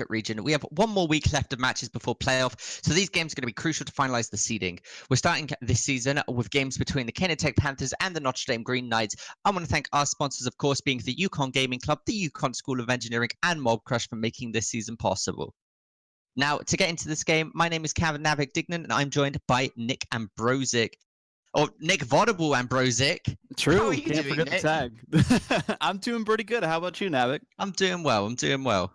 region. We have one more week left of matches before playoff, so these games are going to be crucial to finalize the seeding. We're starting this season with games between the Connecticut Panthers and the Notre Dame Green Knights. I want to thank our sponsors, of course, being the Yukon Gaming Club, the Yukon School of Engineering, and Mob Crush for making this season possible. Now, to get into this game, my name is Kevin Navik Dignan, and I'm joined by Nick Ambrosic. Or Nick Vodable Ambrosic. True. How are you Can't doing, forget Nick? the tag. I'm doing pretty good. How about you, Navik? I'm doing well.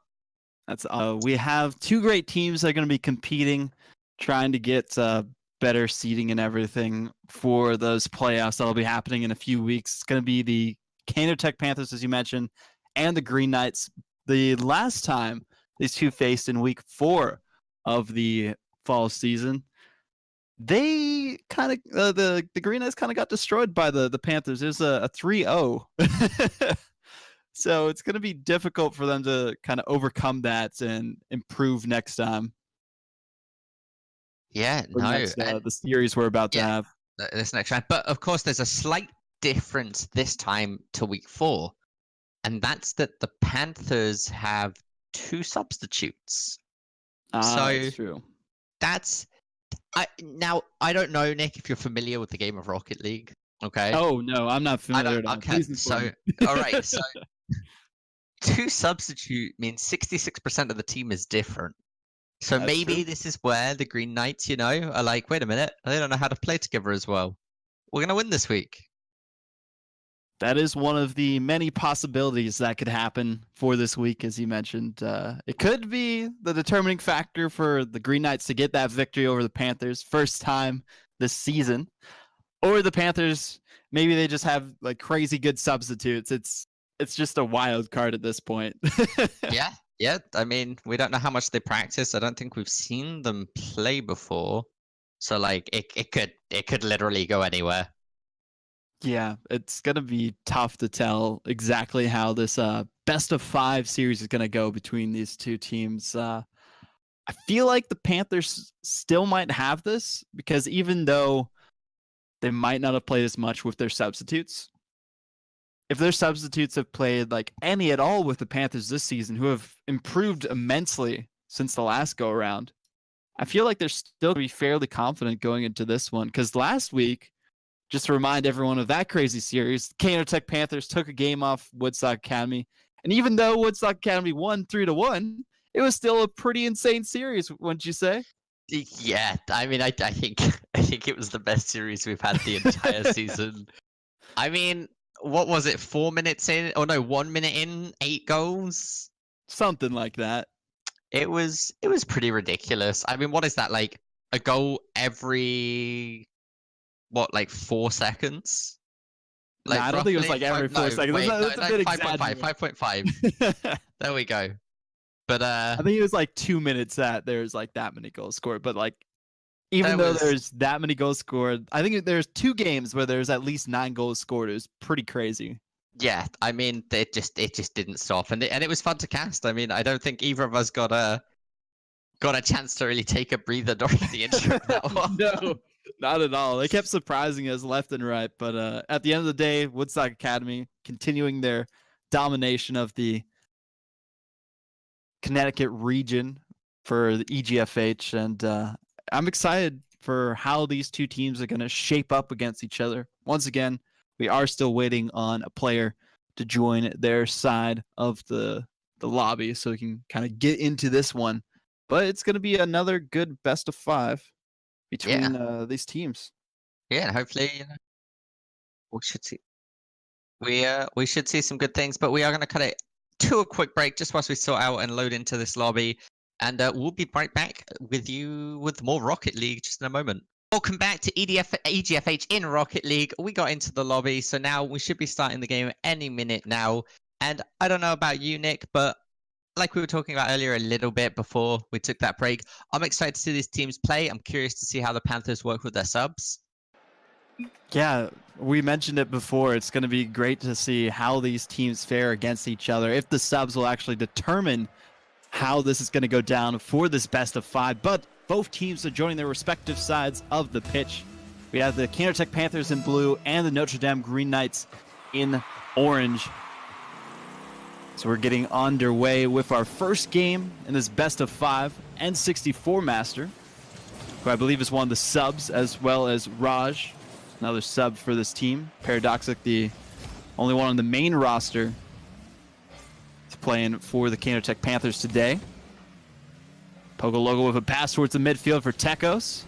That's we have two great teams that are going to be competing, trying to get better seeding and everything for those playoffs that'll be happening in a few weeks. It's going to be the Kaynor Panthers, as you mentioned, and the Green Knights. The last time these two faced in week 4 of the fall season, they kind of the Green Knights kind of got destroyed by the Panthers. It was a 3-0. So it's going to be difficult for them to kind of overcome that and improve next time. Yeah, the series we're about to have. This next round. But of course, there's a slight difference this time to week 4. And that's that the Panthers have 2 substitutes. That's true. Now, I don't know, Nick, if you're familiar with the game of Rocket League. Okay. Oh, no, I'm not familiar at all. Okay, all right. So 2 substitute means 66% of the team is different. So That's maybe true. this is where the Green Knights, are like, wait a minute, they don't know how to play together as well. We're going to win this week. That is one of the many possibilities that could happen for this week, as you mentioned. It could be the determining factor for the Green Knights to get that victory over the Panthers, first time this season. Or the Panthers, maybe they just have like crazy good substitutes. It's just a wild card at this point. Yeah. I mean, we don't know how much they practice. I don't think we've seen them play before. So like it could literally go anywhere. Yeah, it's going to be tough to tell exactly how this best of 5 series is going to go between these two teams. I feel like the Panthers still might have this because even though they might not have played as much with their substitutes, if their substitutes have played like any at all with the Panthers this season, who have improved immensely since the last go around, I feel like they're still going to be fairly confident going into this one because last week, just to remind everyone of that crazy series, Kaynor Panthers took a game off Woodstock Academy. And even though Woodstock Academy won 3-1, it was still a pretty insane series, wouldn't you say? Yeah, I mean, I think it was the best series we've had the entire season. I mean, what was it, 4 minutes in? Oh no, 1 minute in, 8 goals? Something like that. It was pretty ridiculous. I mean, what is that, like a goal every... like 4 seconds? Like, I don't think it was like every 4 seconds. Wait, that's a bit 5.5. There we go. But I think it was like 2 minutes that there's like that many goals scored. But like, even though there's that many goals scored, I think there's 2 games where there's at least 9 goals scored. It was pretty crazy. Yeah, I mean, it just didn't stop, and it was fun to cast. I mean, I don't think either of us got a chance to really take a breather during the intro of that one. No. Not at all. They kept surprising us left and right. But at the end of the day, Woodstock Academy continuing their domination of the Connecticut region for the EGFH. And I'm excited for how these two teams are going to shape up against each other. Once again, we are still waiting on a player to join their side of the lobby so we can kind of get into this one. But it's going to be another good best of 5. Between these teams. Yeah, and hopefully we should see we should see some good things, but we are going to cut it to a quick break just whilst we sort out and load into this lobby, and we'll be right back with you with more Rocket League just in a moment. Welcome back to EGFH in Rocket League. We got into the lobby, so now we should be starting the game any minute now. And I don't know about you, Nick, but like we were talking about earlier a little bit before we took that break, I'm excited to see these teams play. I'm curious to see how the Panthers work with their subs. Yeah, we mentioned it before. It's going to be great to see how these teams fare against each other, if the subs will actually determine how this is going to go down for this best of 5. But both teams are joining their respective sides of the pitch. We have the Kaynor Panthers in blue and the Notre Dame Green Knights in orange. So we're getting underway with our first game in this best of 5 N64 Master, who I believe is one of the subs, as well as Raj, another sub for this team. Paradoxic, the only one on the main roster, is playing for the Kaynor Panthers today. Pogo Logo with a pass towards the midfield for Tekos.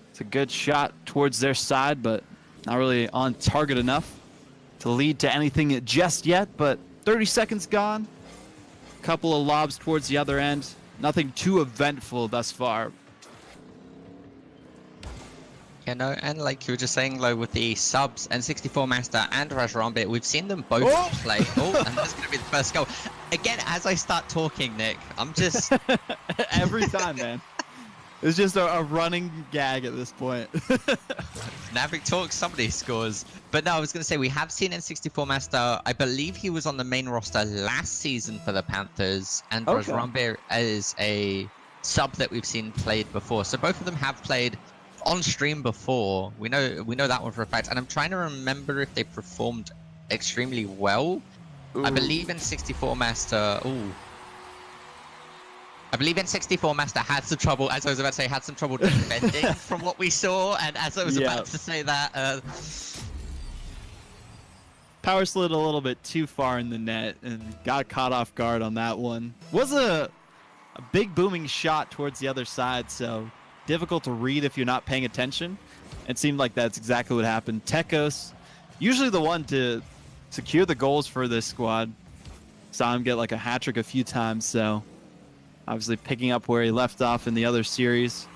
It's a good shot towards their side, but not really on target enough to lead to anything just yet, but 30 seconds gone. A couple of lobs towards the other end. Nothing too eventful thus far. You know, and like you were just saying, Lo, with the subs and 64 Master and Rajrambit, we've seen them both play. Oh, and that's going to be the first goal. Again, as I start talking, Nick, I'm just... Every time, man. It's just a running gag at this point. Navik talks, somebody scores. But no, I was going to say, we have seen N64 Master. I believe he was on the main roster last season for the Panthers. And Rajrambit is a sub that we've seen played before. So both of them have played on stream before. We know that one for a fact. And I'm trying to remember if they performed extremely well. Ooh. I believe N64 Master... Ooh. I believe N64 Master had some trouble, as I was about to say, had some trouble defending from what we saw, and as I was about to say that... Power slid a little bit too far in the net and got caught off guard on that one. Was a big booming shot towards the other side, so difficult to read if you're not paying attention. It seemed like that's exactly what happened. Tekos, usually the one to secure the goals for this squad. Saw him get like a hat-trick a few times, so... Obviously picking up where he left off in the other series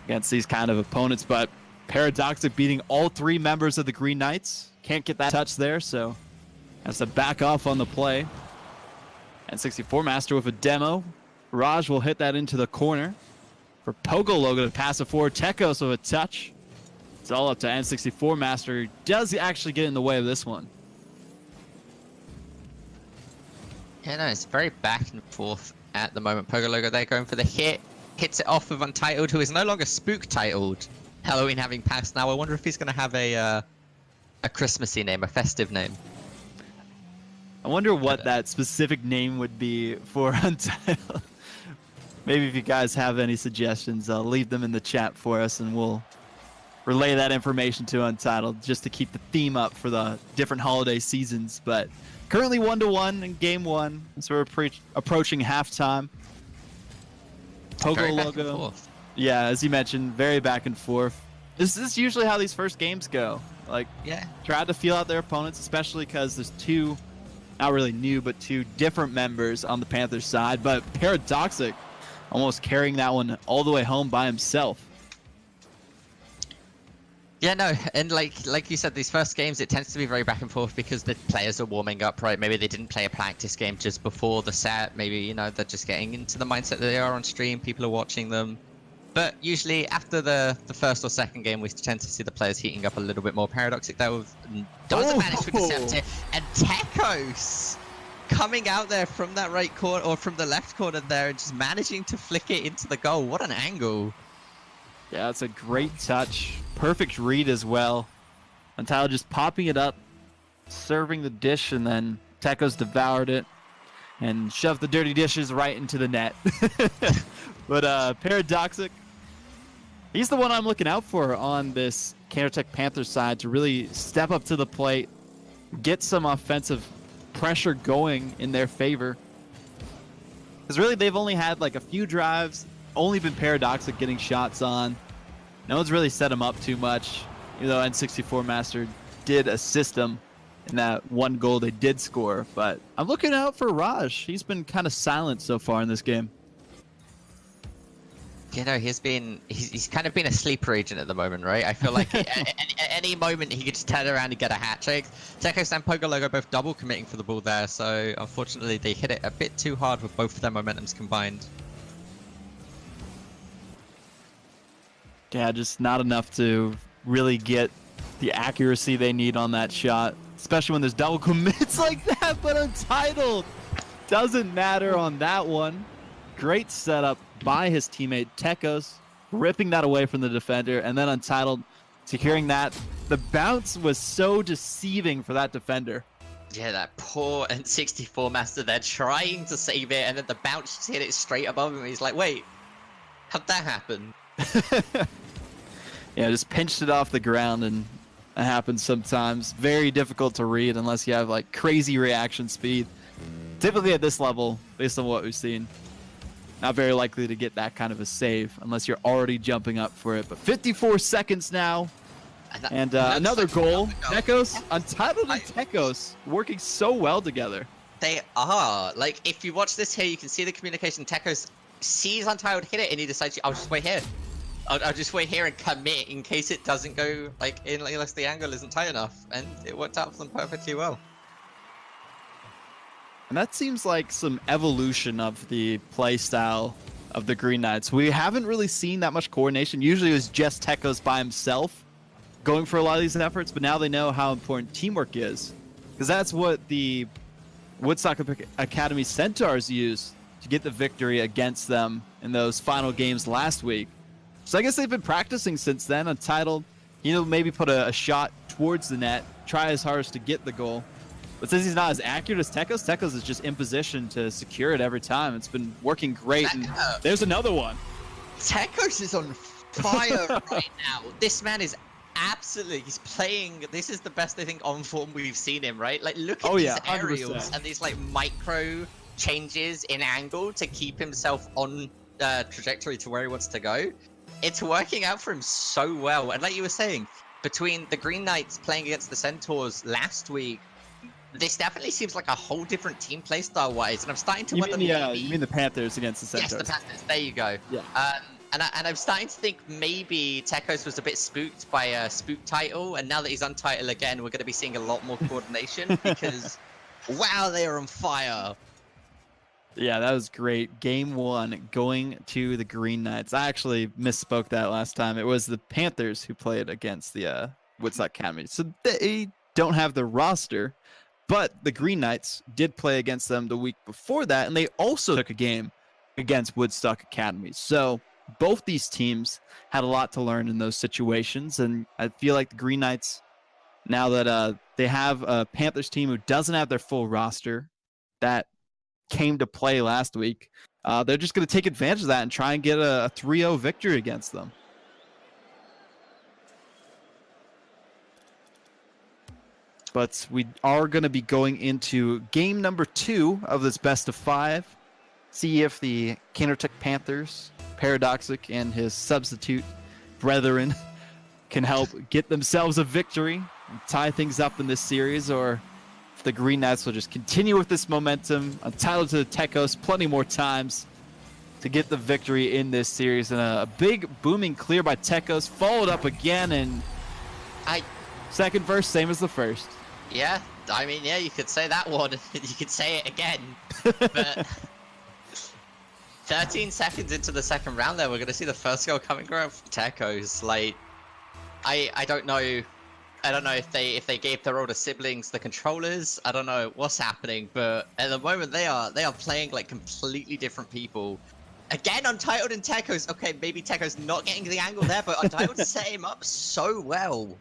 against these kind of opponents, but Paradoxic beating all 3 members of the Green Knights. Can't get that touch there, so has to back off on the play. And 64 Master with a demo. Raj will hit that into the corner for Pogo Logo to pass it forward. Tekos with a touch. It's all up to N64 Master. Does he actually get in the way of this one? Yeah, no, it's very back and forth at the moment. Pogo Logo there going for the hit. Hits it off of Untitled, who is no longer Spook titled. Halloween having passed now. I wonder if he's going to have a Christmassy name, a festive name. I wonder what that specific name would be for Untitled. Maybe if you guys have any suggestions, leave them in the chat for us and we'll relay that information to Untitled just to keep the theme up for the different holiday seasons. But currently 1-1 in game 1, so we're approaching halftime. Pogo Logo, yeah, as you mentioned, very back and forth. This is usually how these first games go. Like, try to feel out their opponents, especially because there's 2, not really new, but 2 different members on the Panthers side. But Paradoxic almost carrying that one all the way home by himself. Yeah, no, and like you said, these first games, it tends to be very back and forth because the players are warming up, right? Maybe they didn't play a practice game just before the set. Maybe, you know, they're just getting into the mindset that they are on stream. People are watching them. But usually after the first or second game, we tend to see the players heating up a little bit more. Paradoxic, though, doesn't manage to intercept it. And Tekos coming out there from that right corner, or from the left corner there, and just managing to flick it into the goal. What an angle. Yeah, it's a great touch. Perfect read as well. Untitled just popping it up, serving the dish, and then Tekos devoured it and shoved the dirty dishes right into the net. But Paradoxic, he's the one I'm looking out for on this Kaynor Panthers side to really step up to the plate, get some offensive pressure going in their favor. Because really, they've only had like a few drives, only been Paradoxic getting shots on. No one's really set him up too much, even though N64 Master did assist them in that one goal they did score. But I'm looking out for Raj. He's been kind of silent so far in this game. You know, he's kind of been a sleeper agent at the moment, right? I feel like at any moment he could just turn around and get a hat trick. Tekos and Pogo Logo both double committing for the ball there, so unfortunately they hit it a bit too hard with both of their momentums combined. Yeah, just not enough to really get the accuracy they need on that shot, especially when there's double commits like that. But Untitled doesn't matter on that one. Great setup by his teammate Tekos, ripping that away from the defender, and then Untitled securing that. The bounce was so deceiving for that defender. Yeah, that poor N64 master, they're trying to save it, and then the bounce just hit it straight above him. He's like, wait, how'd that happen? Yeah, just pinched it off the ground, and it happens sometimes. Very difficult to read unless you have like crazy reaction speed. Typically at this level, based on what we've seen, not very likely to get that kind of a save unless you're already jumping up for it. But 54 seconds now. And another goal. Tekos, Untitled and Tekos working so well together. They are. Like, if you watch this here, you can see the communication. Tekos sees Untitled hit it, and he decides, I'll just wait here. I'll just wait here and commit in case it doesn't go, like, unless the angle isn't tight enough. And it worked out for them perfectly well. And that seems like some evolution of the play style of the Green Knights. We haven't really seen that much coordination. Usually it was just Tekos by himself going for a lot of these efforts, but now they know how important teamwork is, because that's what the Woodstock Academy Centaurs used to get the victory against them in those final games last week. So I guess they've been practicing since then. Untitled, maybe put a shot towards the net, try his hardest to get the goal. But since he's not as accurate as Tekos, Tekos is just in position to secure it every time. It's been working great. And there's another one. Tekos is on fire right now. This man is absolutely, he's playing, this is the best, I think, on form we've seen him, right? Like, look at these aerials and these, like, micro changes in angle to keep himself on trajectory to where he wants to go. It's working out for him so well. And like you were saying, between the Green Knights playing against the Centaurs last week, this definitely seems like a whole different team playstyle wise. And I'm starting to wonder maybe... You mean the Panthers against the Centaurs? Yes, the Panthers. There you go. Yeah. And I'm starting to think maybe Tekos was a bit spooked by a spook title, and now that he's untitled again, we're going to be seeing a lot more coordination because, wow, they are on fire. Yeah, that was great. Game 1 going to the Green Knights. I actually misspoke that last time. It was the Panthers who played against the Woodstock Academy. So they don't have the roster, but the Green Knights did play against them the week before that, and they also took a game against Woodstock Academy. So both these teams had a lot to learn in those situations, and I feel like the Green Knights, now that they have a Panthers team who doesn't have their full roster that came to play last week, they're just going to take advantage of that and try and get a 3-0 victory against them. But we are going to be going into game number 2 of this best of 5. See if the Kaynor Panthers, Paradoxic, and his substitute brethren can help get themselves a victory and tie things up in this series, or if the Green Knights will just continue with this momentum, Untitled to the Tekos plenty more times to get the victory in this series. And a big booming clear by Tekos, followed up again, and second verse, same as the first. Yeah, I mean, yeah, you could say that one. You could say it again. But 13 seconds into the second round there, we're going to see the first goal coming from Tekos. Like, I don't know. I don't know if they gave their older siblings the controllers. I don't know what's happening, but at the moment they are playing like completely different people. Again, Untitled and Tekos. Okay, maybe Tekos not getting the angle there, but Untitled set him up so well.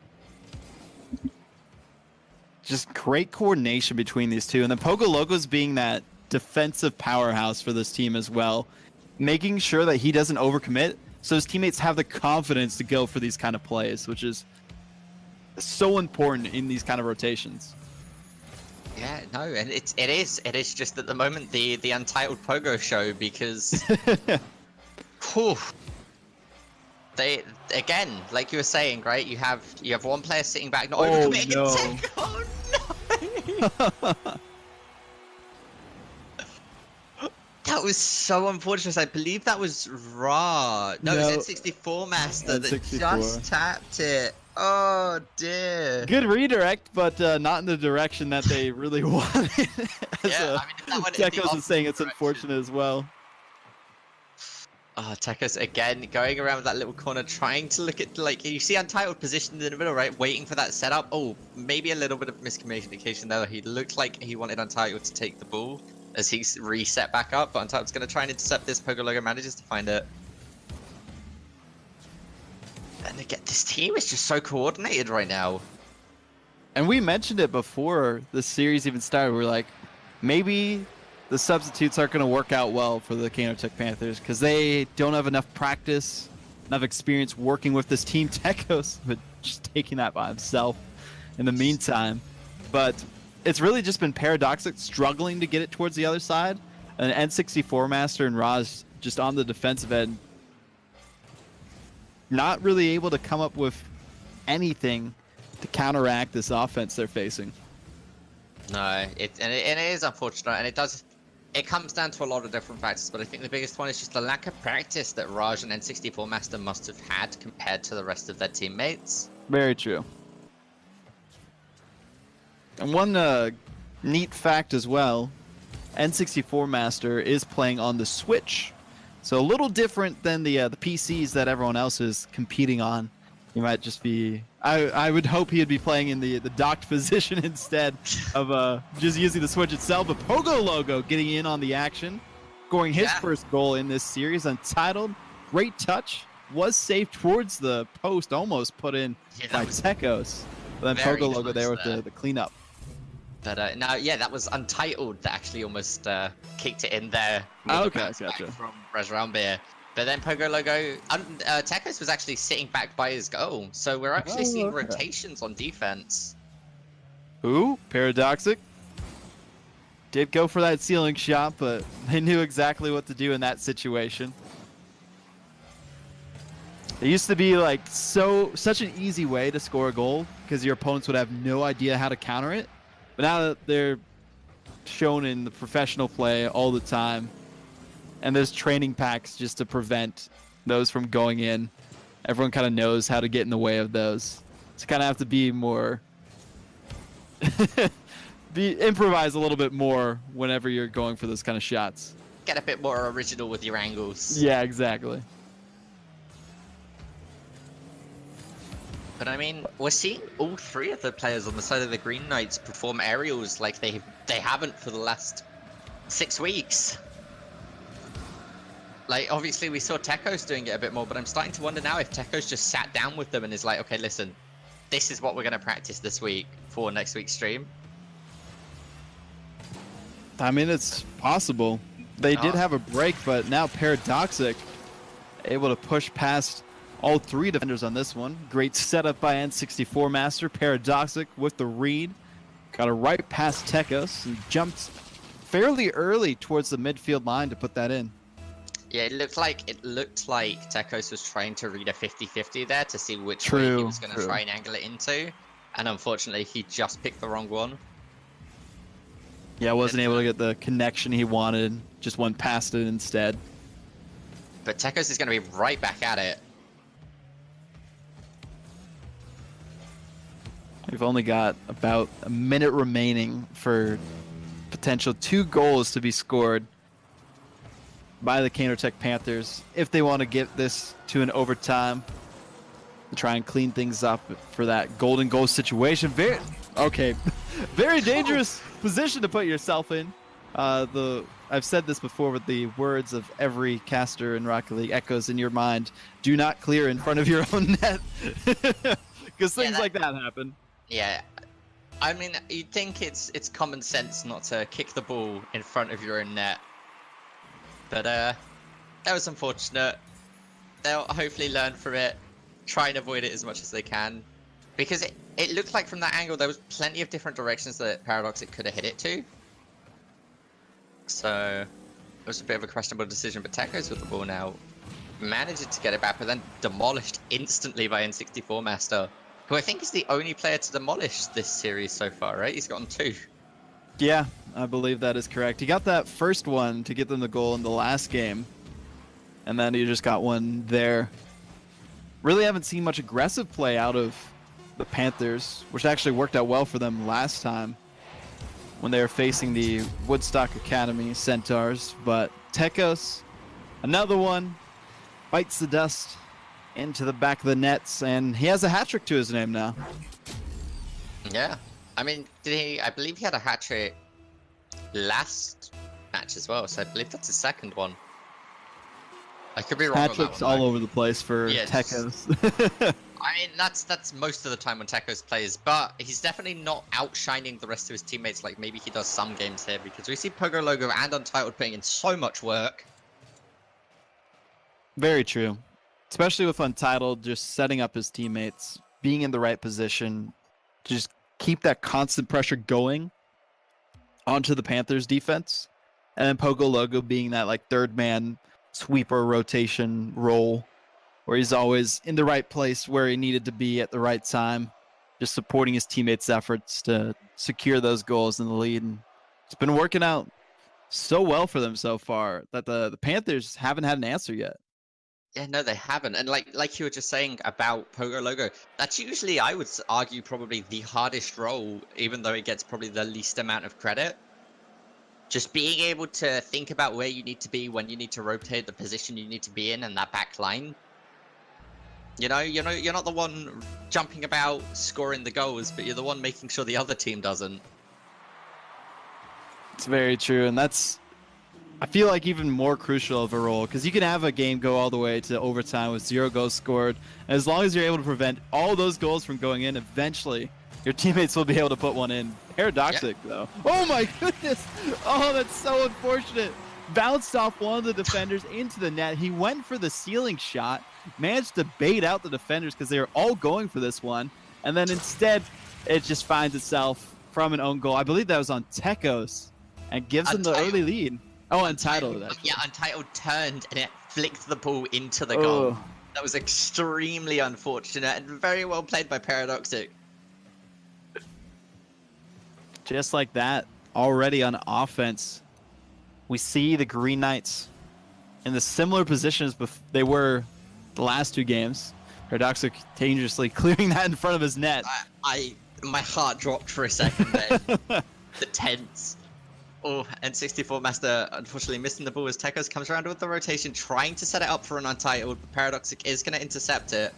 Just great coordination between these two, and then Pogo Logos being that defensive powerhouse for this team as well, making sure that he doesn't overcommit, so his teammates have the confidence to go for these kind of plays, which is so important in these kind of rotations. Yeah, no, and it is just at the moment the Untitled Pogo show, because whew, they, again, like you were saying, right? You have one player sitting back, not overcommitting. No. Oh no! That was so unfortunate. I believe that was Ra. No, it was N64 Master that just tapped it. Oh dear. Good redirect, but not in the direction that they really wanted. Yeah, I mean, if that went in the Tekos is saying it's unfortunate as well. Oh, Tekos again going around with that little corner, trying to look at, like, you see Untitled positioned in the middle, right, waiting for that setup. Oh, maybe a little bit of miscommunication there. He looked like he wanted Untitled to take the ball as he's reset back up, but Untitled's going to try and intercept this. Pogo Logo manages to find it. And again, this team is just so coordinated right now. And we mentioned it before the series even started. We're like, maybe the substitutes aren't going to work out well for the Kaynor Panthers because they don't have enough practice, enough experience working with this team. Tekos, but just taking that by himself in the meantime. But it's really just been Paradoxic struggling to get it towards the other side. And N64 Master and Raj just on the defensive end, not really able to come up with anything to counteract this offense they're facing. No, it is unfortunate, and it comes down to a lot of different factors, but I think the biggest one is just the lack of practice that Raj and N64 Master must have had compared to the rest of their teammates. Very true. And one neat fact as well, N64 Master is playing on the Switch, so a little different than the PCs that everyone else is competing on. He might just be... I would hope he'd be playing in the docked position instead of just using the Switch itself. But Pogo Logo getting in on the action, scoring his first goal in this series. Untitled, great touch, was saved towards the post, almost put in by Tekos. But then Pogo Logo there with the cleanup. But no, yeah, that was Untitled that actually almost kicked it in there. Okay, gotcha. From Resrambir. But then Pogo Logo, Tekos was actually sitting back by his goal, so we're actually seeing rotations on defense. Ooh, Paradoxic did go for that ceiling shot, but they knew exactly what to do in that situation. It used to be like such an easy way to score a goal because your opponents would have no idea how to counter it. But now that they're shown in the professional play all the time, and there's training packs just to prevent those from going in. Everyone kind of knows how to get in the way of those. So kind of have to be more... improvise a little bit more whenever you're going for those kind of shots. Get a bit more original with your angles. Yeah, exactly. But I mean, we're seeing all three of the players on the side of the Green Knights perform aerials like they haven't for the last 6 weeks. Like, obviously, we saw Tekos doing it a bit more, but I'm starting to wonder now if Tekos just sat down with them and is like, okay, listen, this is what we're going to practice this week for next week's stream. I mean, it's possible. They did have a break, but now Paradoxic able to push past all three defenders on this one. Great setup by N64 Master. Paradoxic with the read. Got it right past Tekos and jumped fairly early towards the midfield line to put that in. Yeah, it looked like Tekos was trying to read a 50-50 there to see which way he was going to try and angle it into. And unfortunately, he just picked the wrong one. Yeah, wasn't able to get the connection he wanted. Just went past it instead. But Tekos is going to be right back at it. We've only got about a minute remaining for potential 2 goals to be scored by the Kaynor Panthers if they want to get this to an overtime to try and clean things up for that golden goal situation. Very dangerous position to put yourself in. I've said this before, but the words of every caster in Rocket League echoes in your mind: do not clear in front of your own net, because things like that happen. Yeah, I mean, you'd think it's common sense not to kick the ball in front of your own net. But that was unfortunate. They'll hopefully learn from it, try and avoid it as much as they can. Because it looked like from that angle there was plenty of different directions that Paradoxic could have hit it to. So it was a bit of a questionable decision, but Tekos with the ball now managed to get it back, but then demolished instantly by N64 Master, who I think is the only player to demolish this series so far, right? He's gotten 2. Yeah, I believe that is correct. He got that first one to get them the goal in the last game, and then he just got one there. Really haven't seen much aggressive play out of the Panthers, which actually worked out well for them last time when they were facing the Woodstock Academy Centaurs. But Tekos, another one, bites the dust into the back of the nets, and he has a hat trick to his name now. Yeah. I mean, I believe he had a hat trick last match as well, so I believe that's his second one. I could be wrong. Hat tricks all over the place for Tekos. I mean, that's most of the time when Tecos plays, but he's definitely not outshining the rest of his teammates like maybe he does some games here, because we see Pogo Logo and Untitled putting in so much work. Very true. Especially with Untitled just setting up his teammates, being in the right position, to just keep that constant pressure going onto the Panthers defense. And then Pogo Logo being that like third man sweeper rotation role where he's always in the right place where he needed to be at the right time, just supporting his teammates' efforts to secure those goals in the lead. And it's been working out so well for them so far that the Panthers haven't had an answer yet. Yeah, no, they haven't. And like you were just saying about Pogo Logo, that's usually, I would argue, probably the hardest role, even though it gets probably the least amount of credit. Just being able to think about where you need to be, when you need to rotate, the position you need to be in, and that back line. You know, you're not the one jumping about scoring the goals, but you're the one making sure the other team doesn't. It's very true, and that's, I feel like, even more crucial of a role, because you can have a game go all the way to overtime with 0 goals scored, and as long as you're able to prevent all those goals from going in, eventually your teammates will be able to put one in. Paradoxic, though. Oh my goodness! Oh, that's so unfortunate. Bounced off one of the defenders into the net. He went for the ceiling shot, managed to bait out the defenders because they were all going for this one, and then instead it just finds itself from an own goal. I believe that was on Tecos, and gives them the early lead. Oh, Untitled. Yeah, Untitled turned and it flicked the ball into the goal. That was extremely unfortunate and very well played by Paradoxic. Just like that, already on offense, we see the Green Knights in the similar positions they were the last 2 games. Paradoxic dangerously clearing that in front of his net. My heart dropped for a second there. The tense. Oh, and 64 Master unfortunately missing the ball as Tecos comes around with the rotation, trying to set it up for an Untitled, but Paradoxic is going to intercept it.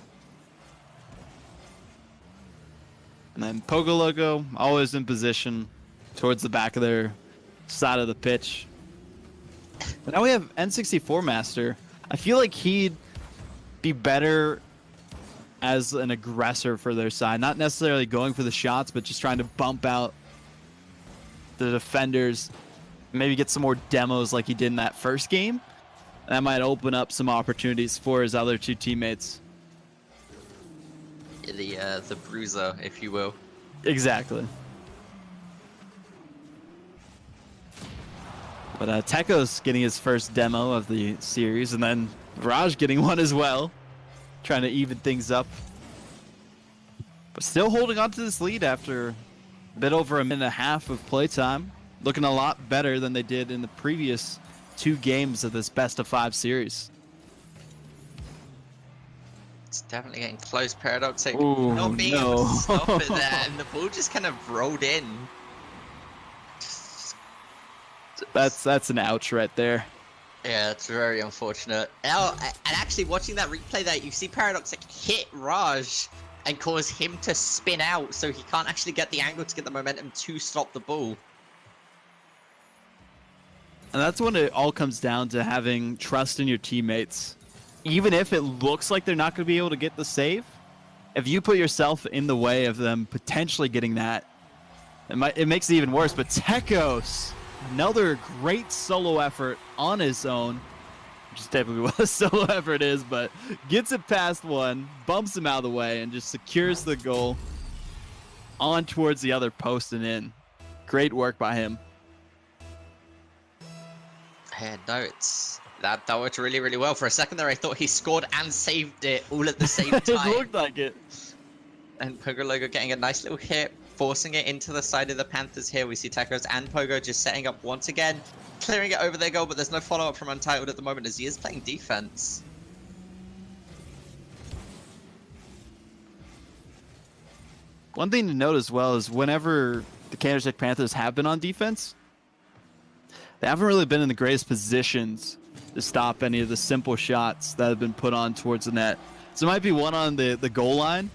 And then Pogo Logo always in position towards the back of their side of the pitch. But now we have N64 Master. I feel like he'd be better as an aggressor for their side. Not necessarily going for the shots, but just trying to bump out the defenders. Maybe get some more demos like he did in that first game. That might open up some opportunities for his other 2 teammates. The bruiser, if you will. Exactly. But Tecos getting his first demo of the series, and then Raj getting one as well, trying to even things up. But still holding on to this lead after a bit over a minute and a half of playtime. Looking a lot better than they did in the previous 2 games of this best-of-5 series. It's definitely getting close. Paradoxic Ooh, not being able to stop it there, and the ball just kind of rolled in. That's an ouch right there. Yeah, it's very unfortunate. And actually, watching that replay there, you see Paradoxic hit Raj and cause him to spin out, so he can't actually get the angle to get the momentum to stop the ball. And that's when it all comes down to having trust in your teammates. Even if it looks like they're not going to be able to get the save, if you put yourself in the way of them potentially getting that, it makes it even worse. But Tecos, another great solo effort on his own, which is typically what a solo effort is, but gets it past one, bumps him out of the way, and just secures the goal on towards the other post and in. Great work by him. Yeah, no, that worked really, really well. For a second there, I thought he scored and saved it all at the same time. It looked like it. And Pogo Logo getting a nice little hit, forcing it into the side of the Panthers here. We see Tecos and Pogo just setting up once again, clearing it over their goal, but there's no follow-up from Untitled at the moment as he is playing defense. One thing to note as well is whenever the Connecticut Panthers have been on defense, they haven't really been in the greatest positions to stop any of the simple shots that have been put on towards the net. So it might be one on the goal line,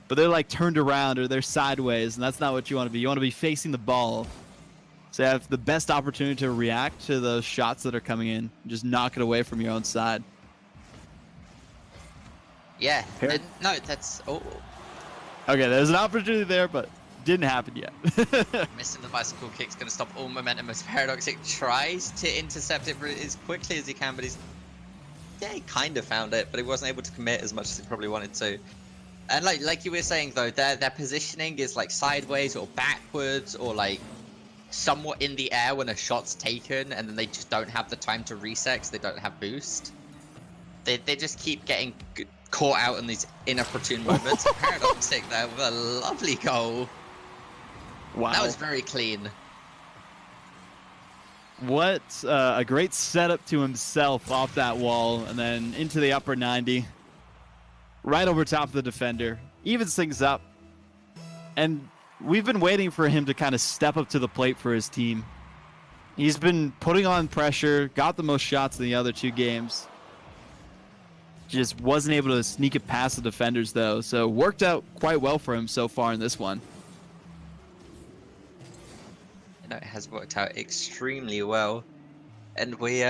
but they're like turned around or they're sideways, and that's not what you want to be. You want to be facing the ball. So you have the best opportunity to react to those shots that are coming in. Just knock it away from your own side. Yeah, Par- and no, that's Okay, there's an opportunity there, but didn't happen yet. missing the bicycle kick's going to stop all momentum as Paradoxic tries to intercept it as quickly as he can, but he kind of found it, but he wasn't able to commit as much as he probably wanted to. And like you were saying though, their positioning is like sideways or backwards or like somewhat in the air when a shot's taken, and then they just don't have the time to reset because they don't have boost. They just keep getting caught out in these inopportune moments. Paradoxic there with a lovely goal. Wow. That was very clean. What a great setup to himself off that wall and then into the upper 90. Right over top of the defender. Evens things up. And we've been waiting for him to kind of step up to the plate for his team. He's been putting on pressure, got the most shots in the other 2 games. Just wasn't able to sneak it past the defenders, though. So worked out quite well for him so far in this one. It has worked out extremely well. And we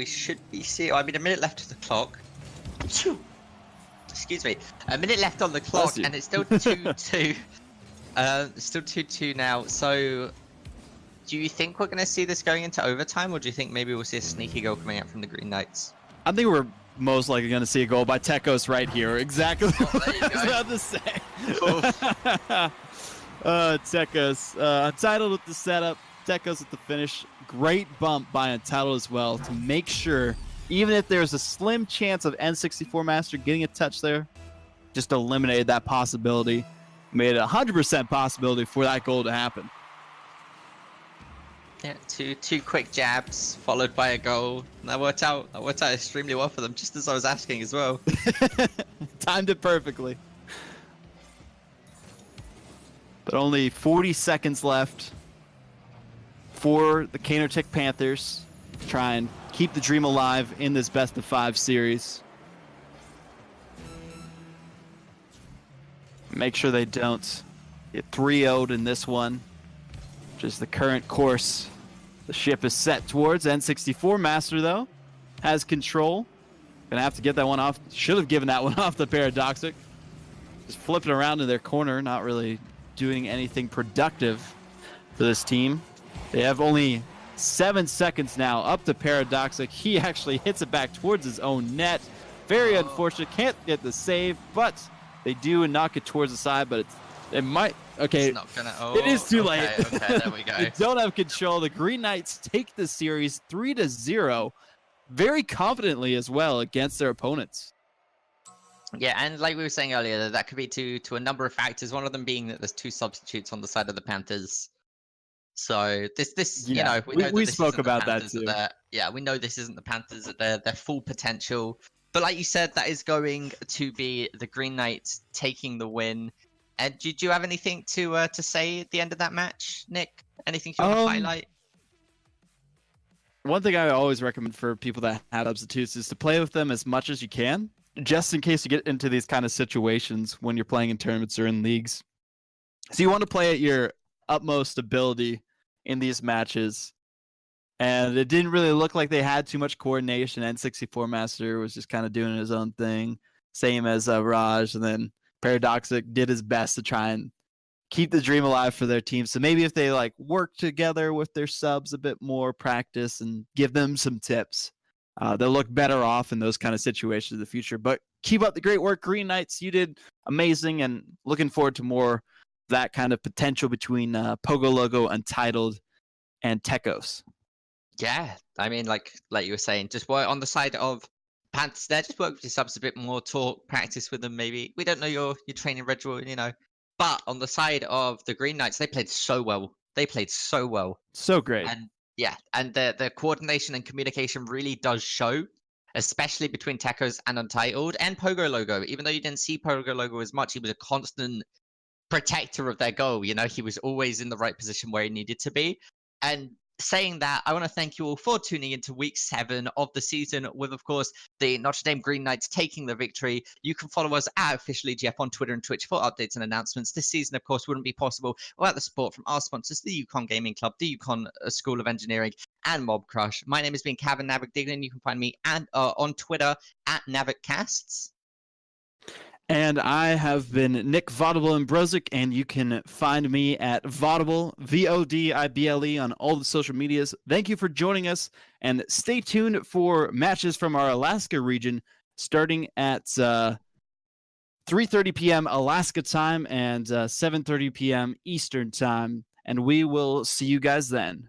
should be seeing... I mean, a minute left of the clock. Excuse me. A minute left on the clock, and it's still 2-2. Still 2-2 now. So, do you think we're going to see this going into overtime, or do you think maybe we'll see a sneaky goal coming out from the Green Knights? I think we're most likely going to see a goal by Tekos right here. Exactly what I was about to say. Tekos, Untitled with the setup. Tekos with the finish. Great bump by Untitled as well to make sure, even if there's a slim chance of N64 Master getting a touch there, just eliminated that possibility. Made it 100% possibility for that goal to happen. Yeah, two quick jabs followed by a goal. That worked out extremely well for them, just as I was asking as well. Timed it perfectly. But only 40 seconds left for the Kaynor Panthers to try and keep the dream alive in this best-of-5 series. Make sure they don't get 3-0'd in this one, which is the current course the ship is set towards. N64 Master, though, has control. Gonna have to get that one off. Should have given that one off the Paradoxic. Just flipping around in their corner, not really doing anything productive for this team. They have only 7 seconds now up to Paradoxic. He actually hits it back towards his own net. Very unfortunate. Can't get the save, but they do knock it towards the side, but it might... Okay, it's not gonna, it is too late. Okay, there we go. They don't have control. The Green Knights take the series 3-0 very confidently as well against their opponents. Yeah, and like we were saying earlier, that could be to a number of factors. One of them being that there's 2 substitutes on the side of the Panthers. So this yeah, you know, we spoke about that too. Yeah, we know this isn't the Panthers at their full potential. But like you said, that is going to be the Green Knights taking the win. And do you have anything to say at the end of that match, Nick? Anything you want to highlight? One thing I always recommend for people that have substitutes is to play with them as much as you can, just in case you get into these kind of situations when you're playing in tournaments or in leagues. So you want to play at your utmost ability in these matches. And it didn't really look like they had too much coordination. N64 Master was just kind of doing his own thing, same as Raj, and then Paradoxic did his best to try and keep the dream alive for their team. So maybe if they like work together with their subs a bit more, practice, and give them some tips, they'll look better off in those kind of situations in the future. But keep up the great work, Green Knights. You did amazing, and looking forward to more of that kind of potential between Pogo Logo, Untitled, and Tekos. Yeah, I mean, like you were saying, just work on the side of Panthers there. Just work with your subs a bit more, talk, practice with them. Maybe we don't know your training regimen, you know. But on the side of the Green Knights, they played so well. They played so well. So great. And yeah, and the coordination and communication really does show, especially between Tekos and Untitled and Pogo Logo. Even though you didn't see Pogo Logo as much, he was a constant protector of their goal. You know, he was always in the right position where he needed to be. And saying that, I want to thank you all for tuning into week 7 of the season with, of course, the Notre Dame Green Knights taking the victory. You can follow us at Official EGF on Twitter and Twitch for updates and announcements. This season, of course, wouldn't be possible without the support from our sponsors, the UConn Gaming Club, the UConn School of Engineering, and Mob Crush. My name has been Kevin Navik Dignan. You can find me on Twitter at NavicCasts. And I have been Nick Vaudible and Brozik, and you can find me at Vaudible, Vodible, on all the social medias. Thank you for joining us, and stay tuned for matches from our Alaska region starting at 3:30 p.m. Alaska time and 7:30 p.m. Eastern time. And we will see you guys then.